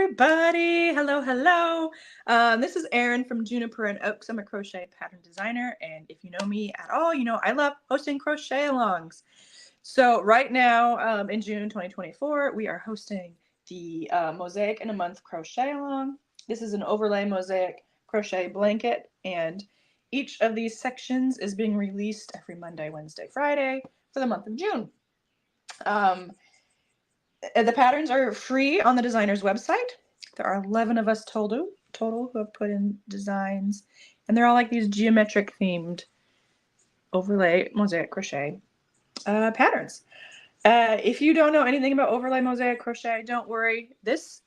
everybody. Hello, hello. This is Erin from Juniper and Oaks. I'm a crochet pattern designer, and if you know me at all, you know I love hosting crochet alongs. So right now, in June 2024, we are hosting the Mosaic in a Month crochet along. This is an overlay mosaic crochet blanket, and each of these sections is being released every Monday, Wednesday, Friday for the month of June. The patterns are free on the designer's website. There are 11 of us total who have put in designs, and they're all like these geometric themed overlay mosaic crochet patterns. If you don't know anything about overlay mosaic crochet, don't worry. This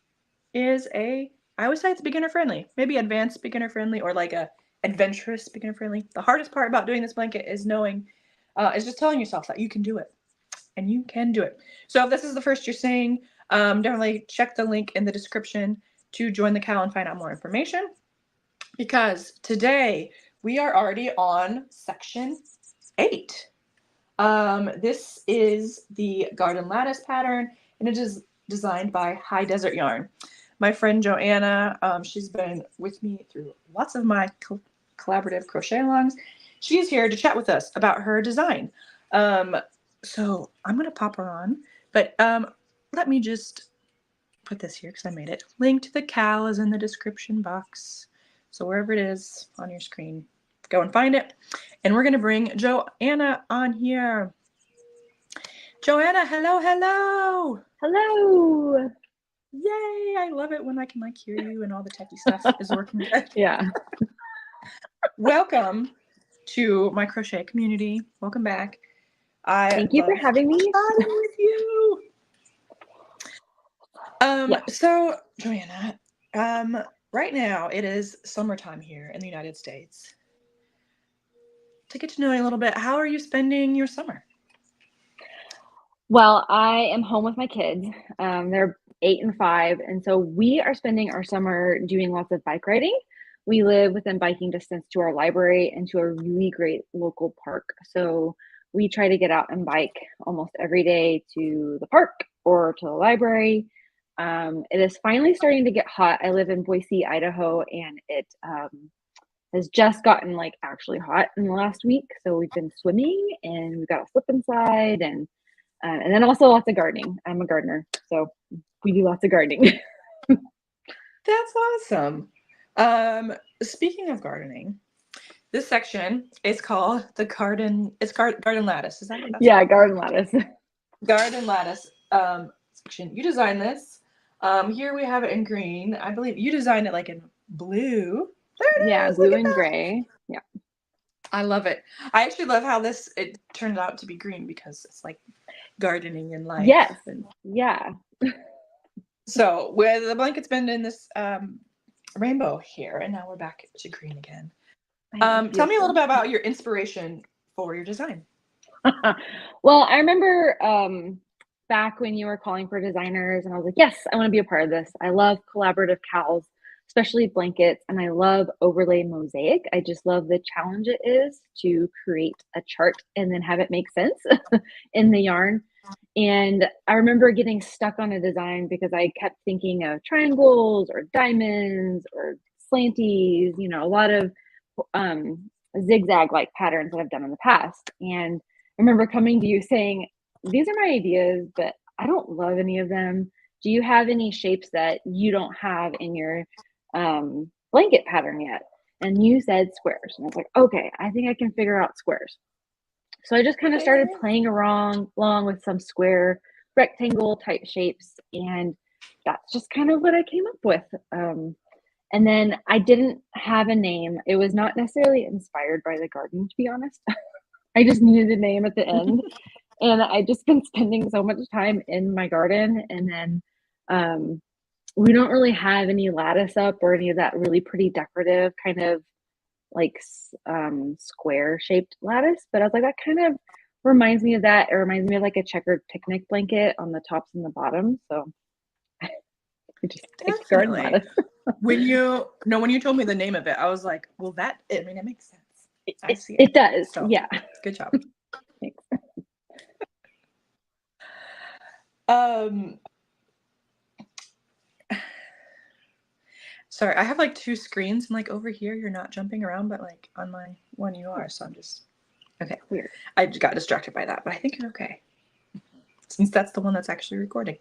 is I always say it's beginner friendly, maybe advanced beginner friendly, or like a adventurous beginner friendly. The hardest part about doing this blanket is is just telling yourself that you can do it. And you can do it. So if this is the first you're seeing, definitely check the link in the description to join the Cal and find out more information. Because today we are already on section 8. This is the Garden Lattice pattern, and it is designed by High Desert Yarn. My friend Joanna, she's been with me through lots of my collaborative crochet alongs. She's here to chat with us about her design. So I'm going to pop her on, but let me just put this here because I made it. Link to the Cal is in the description box. So wherever it is on your screen, go and find it. And we're going to bring Joanna on here. Joanna, hello, hello. Hello. Yay. I love it when I can hear you and all the techie stuff is working good. Yeah. Welcome to my crochet community. Welcome back. Thank you for having me. Chatting with you. So Joanna, right now it is summertime here in the United States. To get to know you a little bit, how are you spending your summer? Well, I am home with my kids. They're 8 and 5, and so we are spending our summer doing lots of bike riding. We live within biking distance to our library and to a really great local park. So we try to get out and bike almost every day to the park or to the library. It is finally starting to get hot. I live in Boise, Idaho, and it has just gotten actually hot in the last week. So we've been swimming and we've got a slip and slide and then also lots of gardening. I'm a gardener, so we do lots of gardening. That's awesome. Speaking of gardening, this section is called the garden. It's garden lattice. Is that what that's Yeah, called? garden lattice. Garden lattice section. You designed this. Here we have it in green. I believe you designed it in blue. There it Yeah, is. blue and gray. Yeah. I love it. I actually love how it turned out to be green because it's like gardening and life. Yes. And yeah. So where the blanket's been in this rainbow here, and now we're back to green again. Tell me a little bit about your inspiration for your design. Well, I remember back when you were calling for designers, and I was like, yes, I want to be a part of this. I love collaborative cowls, especially blankets, and I love overlay mosaic. I just love the challenge it is to create a chart and then have it make sense in the yarn. And I remember getting stuck on a design because I kept thinking of triangles or diamonds or slanties, a lot of zigzag like patterns that I've done in the past. And I remember coming to you saying, these are my ideas, but I don't love any of them. Do you have any shapes that you don't have in your blanket pattern yet? And you said squares. And I was like, okay, I think I can figure out squares. So I just kind of started playing along with some square rectangle type shapes. And that's just kind of what I came up with. And then I didn't have a name. It was not necessarily inspired by the garden, to be honest. I just needed a name at the end. And I just been spending so much time in my garden. And then we don't really have any lattice up or any of that really pretty decorative kind of square shaped lattice. But I was like, that kind of reminds me of that. It reminds me of a checkered picnic blanket on the tops and the bottoms. So I just picked garden lattice. When you told me the name of it, I was like, well, it makes sense. I see it does. So, yeah. Good job. Thanks. Sorry, I have like two screens, and like over here you're not jumping around, but like on my one you are. So I'm just okay. Weird. I got distracted by that, but I think you're okay since that's the one that's actually recording.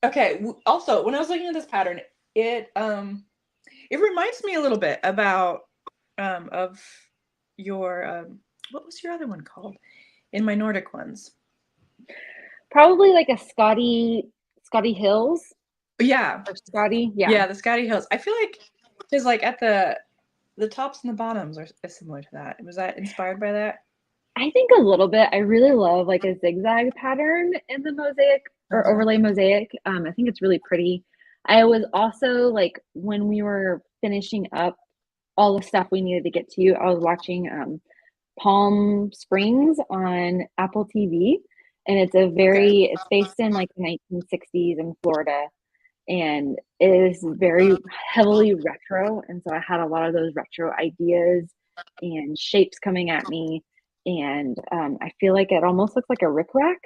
Okay. Also, when I was looking at this pattern, it reminds me a little bit about of your what was your other one called in my Nordic ones? Probably like a Scotty Hills Yeah, or Scotty. Yeah. yeah, the Scotty Hills. I feel like because like at the tops and the bottoms are similar to that. Was that inspired by that? I think a little bit. I really love like a zigzag pattern in the mosaic or Okay. overlay mosaic. I think it's really pretty. I was also like when we were finishing up all the stuff we needed to get to, I was watching Palm Springs on Apple TV, and Okay. it's based in like the 1960s in Florida, and it is very heavily retro. And so I had a lot of those retro ideas and shapes coming at me. And I feel like it almost looks like a rickrack.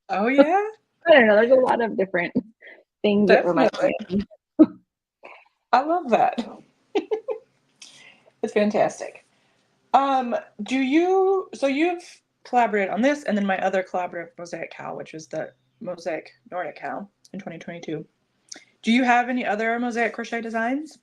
Oh yeah, I don't know. There's a lot of different things it reminds definitely. me of. I love that. It's fantastic. Do you so you've collaborated on this and then my other collaborative Mosaic cow, which was the Mosaic Nordic cow in 2022. Do you have any other Mosaic crochet designs?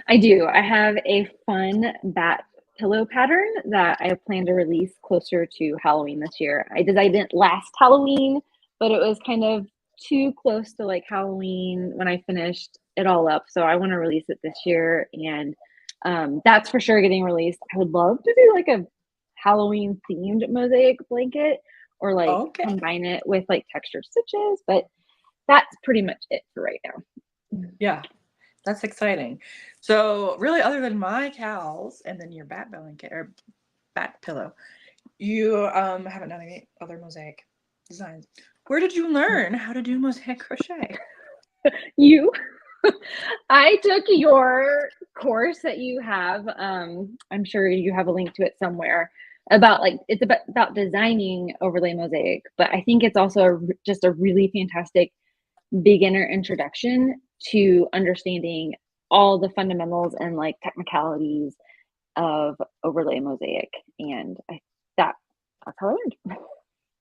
I do. I have a fun bat pillow pattern that I plan to release closer to Halloween this year. I designed it last Halloween, but it was kind of too close to like Halloween when I finished it all up. So I want to release it this year, and that's for sure getting released. I would love to do like a Halloween themed mosaic blanket or like Okay. combine it with like textured stitches, but that's pretty much it for right now. Yeah, that's exciting. So really, other than my cows and then your bat blanket or bat pillow, you haven't done any other mosaic designs. Where did you learn how to do mosaic crochet? You I took your course that you have. I'm sure you have a link to it somewhere about like it's about designing overlay mosaic, but I think it's also just a really fantastic beginner introduction to understanding all the fundamentals and like technicalities of overlay mosaic, and that that's how I learned.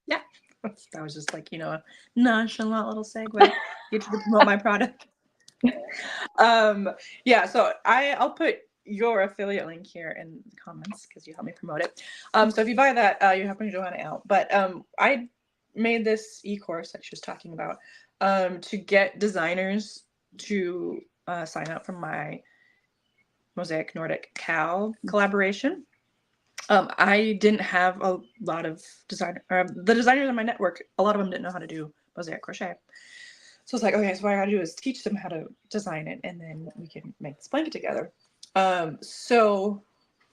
Yeah, that was just like a nonchalant little segue. Get you to promote my product. Yeah, so I'll put your affiliate link here in the comments because you helped me promote it. So if you buy that, you're helping Johanna out. But I made this e-course that she was talking about to get designers to sign up for my Mosaic Nordic cow collaboration. I didn't have a lot of the designers in my network, a lot of them didn't know how to do mosaic crochet. So it's like, okay, so what I gotta do is teach them how to design it, and then we can make this blanket together. So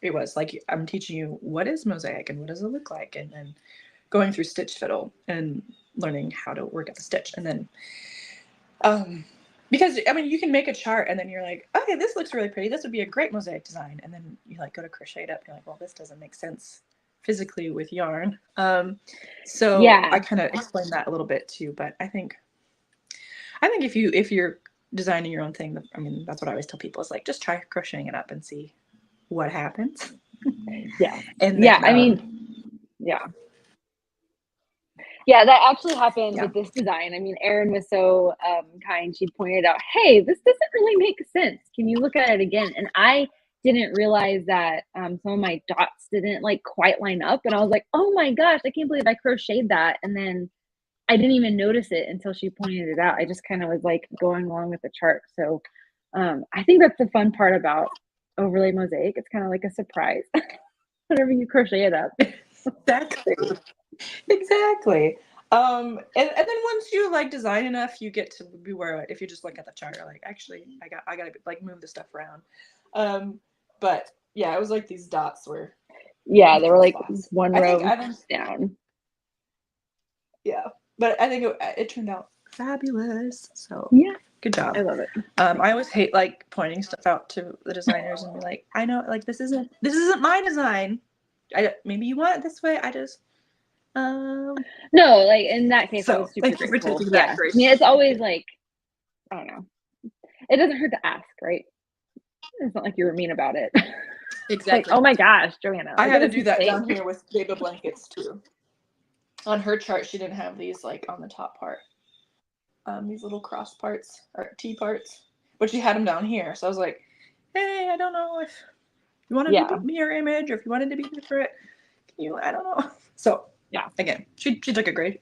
it was like, I'm teaching you what is mosaic and what does it look like, and then going through stitch fiddle and learning how to work at the stitch. And then, because I mean, you can make a chart and then you're like, okay, this looks really pretty. This would be a great mosaic design. And then you like go to crochet it up. And you're like, well, this doesn't make sense physically with yarn. So Yeah. I kind of explained that a little bit too, but I think if you're designing your own thing, I mean, that's what I always tell people is like, just try crocheting it up and see what happens. Yeah. And Yeah. then, I mean, yeah. Yeah, that actually happened yeah. with this design. I mean, Erin was so kind. She pointed out, hey, this doesn't really make sense. Can you look at it again? And I didn't realize that some of my dots didn't like quite line up. And I was like, oh my gosh, I can't believe I crocheted that. And then I didn't even notice it until she pointed it out. I just kind of was like going along with the chart. So I think that's the fun part about overlay mosaic. It's kind of like a surprise whenever you crochet it up. Exactly. And then once you like design enough, you get to be where if you just look at the chart, you're like, actually, I gotta like move the stuff around. But yeah, it was like these dots were. Yeah, they were like spots. one I row think down. Yeah, but I think it turned out fabulous. So Yeah, good job. I love it. I always hate like pointing stuff out to the designers and be like, I know, like this isn't my design. Maybe you want it this way. I just No, like in that case, I so was super thank you for grateful. taking Yeah, that, I Grace. mean, it's always like I don't know. It doesn't hurt to ask, right? It's not like you were mean about it. Like, Exactly. oh my gosh, Joanna, I like, had get to us do some that steak. down here with baby blankets too. On her chart, she didn't have these like on the top part, these little cross parts or T parts, but she had them down here. So I was like, hey, I don't know if you wanted to Yeah, be mirror image or if you wanted to be different. Can you? I don't know. So yeah. again, she took it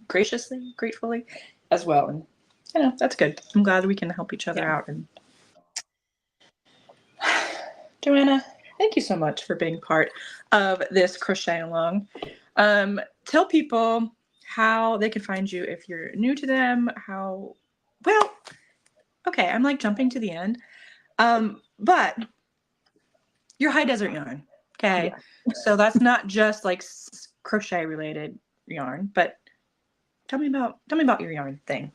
graciously, gratefully, as well, and you know that's good. I'm glad we can help each other Yeah. out. And Joanna, thank you so much for being part of this crochet along. Tell people how they can find you if you're new to them. How well? Okay, I'm like jumping to the end. But your high desert yarn. Okay, Yeah. so that's not just like crochet related yarn, but tell me about your yarn thing.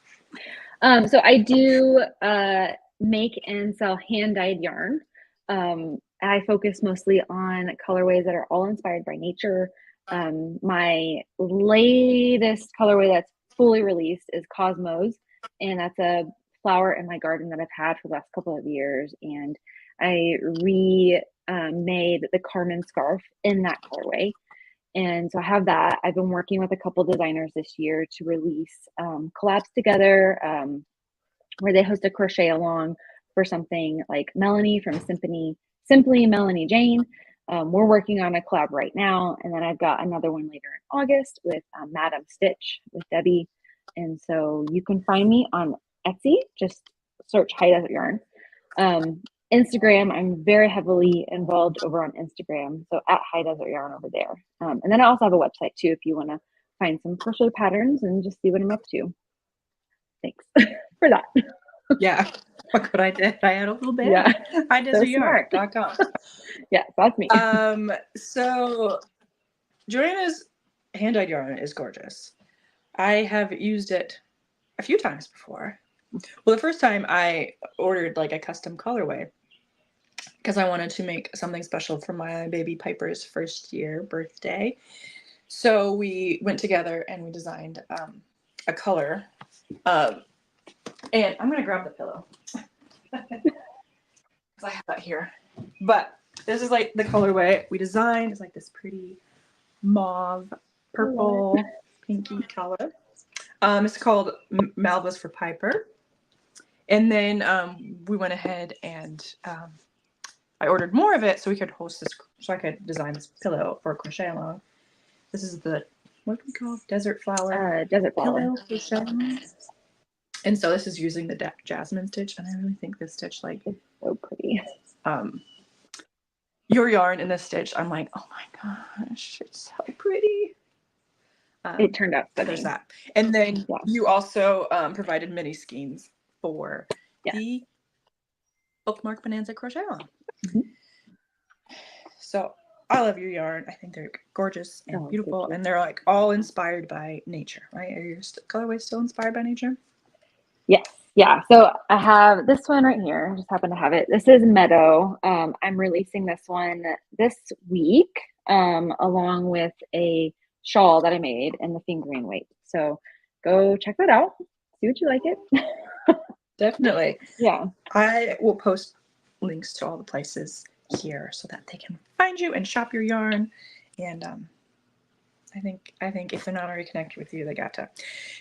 So I do make and sell hand-dyed yarn. I focus mostly on colorways that are all inspired by nature. My latest colorway that's fully released is Cosmos, and that's a flower in my garden that I've had for the last couple of years. And I made the Carmen scarf in that colorway. And so I have that. I've been working with a couple designers this year to release collabs together where they host a crochet along for something like Melanie from Simply Melanie Jane. We're working on a collab right now. And then I've got another one later in August with Madam Stitch with Debbie. And so you can find me on Etsy, just search High Desert Yarn. Instagram, I'm very heavily involved over on Instagram. So at High Desert Yarn over there. And then I also have a website too, if you want to find some crochet patterns and just see what I'm up to. Thanks for that. Yeah, look what I did. I had a little bit. Yeah. So smart. highdesertyarn.com. Yeah, that's me. So Joanna's hand-dyed yarn is gorgeous. I have used it a few times before. Well, the first time I ordered like a custom colorway because I wanted to make something special for my baby Piper's first year birthday. So we went together and we designed a color. And I'm gonna grab the pillow because I have that here. But this is like the colorway we designed. It's like this pretty mauve, purple, pinky color. It's called Malva's for Piper. And then we went ahead and I ordered more of it so we could host this, so I could design this pillow for crochet along. This is the, what do we call it? Desert flower Desert flower. pillow crochet along. And so this is using the jasmine stitch, and I really think this stitch, like, it's so pretty. Your yarn in this stitch, I'm like, oh my gosh, it's so pretty. It turned out stunning. There's that. And then you also provided mini skeins for the Bookmark Bonanza crochet along. Mm-hmm. So I love your yarn. I think they're gorgeous and beautiful, and they're like all inspired by nature, right? Are your colorways still inspired by nature? Yes. Yeah. So I have this one right here. I just happen to have it. This is Meadow. I'm releasing this one this week along with a shawl that I made in the fingering weight. So go check that out. See what you like it. Definitely. Yeah. I will post links to all the places here so that they can find you and shop your yarn. And I think if they're not already connected with you, they got to,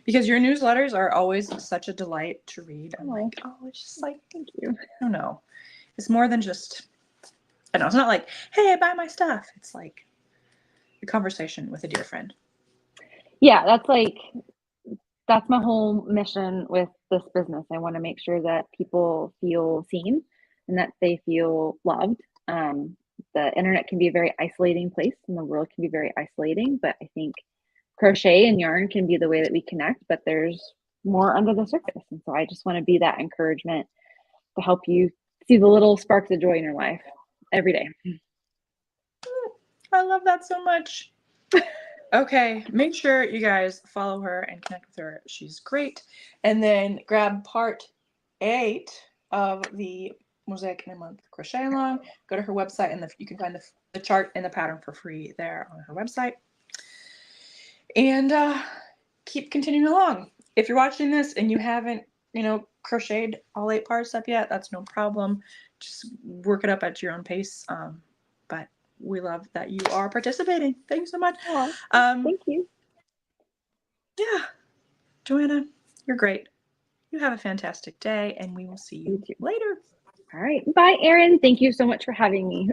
because your newsletters are always such a delight to read. I'm like, oh, it's just like, thank you. I don't know. It's more than just, I know, it's not like, hey, buy my stuff. It's like a conversation with a dear friend. Yeah, that's my whole mission with this business. I want to make sure that people feel seen and that they feel loved. The internet can be a very isolating place and the world can be very isolating, but I think crochet and yarn can be the way that we connect, but there's more under the surface. And so I just want to be that encouragement to help you see the little sparks of joy in your life every day. I love that so much. Okay, make sure you guys follow her and connect with her. She's great. And then grab part 8 of the Mosaic in a Month crochet along. Go to her website and you can find the chart and the pattern for free there on her website. And keep continuing along. If you're watching this and you haven't crocheted all 8 parts up yet, that's no problem. Just work it up at your own pace. But we love that you are participating. Thank you so much. Oh, thank you. Yeah, Joanna, you're great. You have a fantastic day, and we will see you You too. later. All right. Bye, Erin. Thank you so much for having me.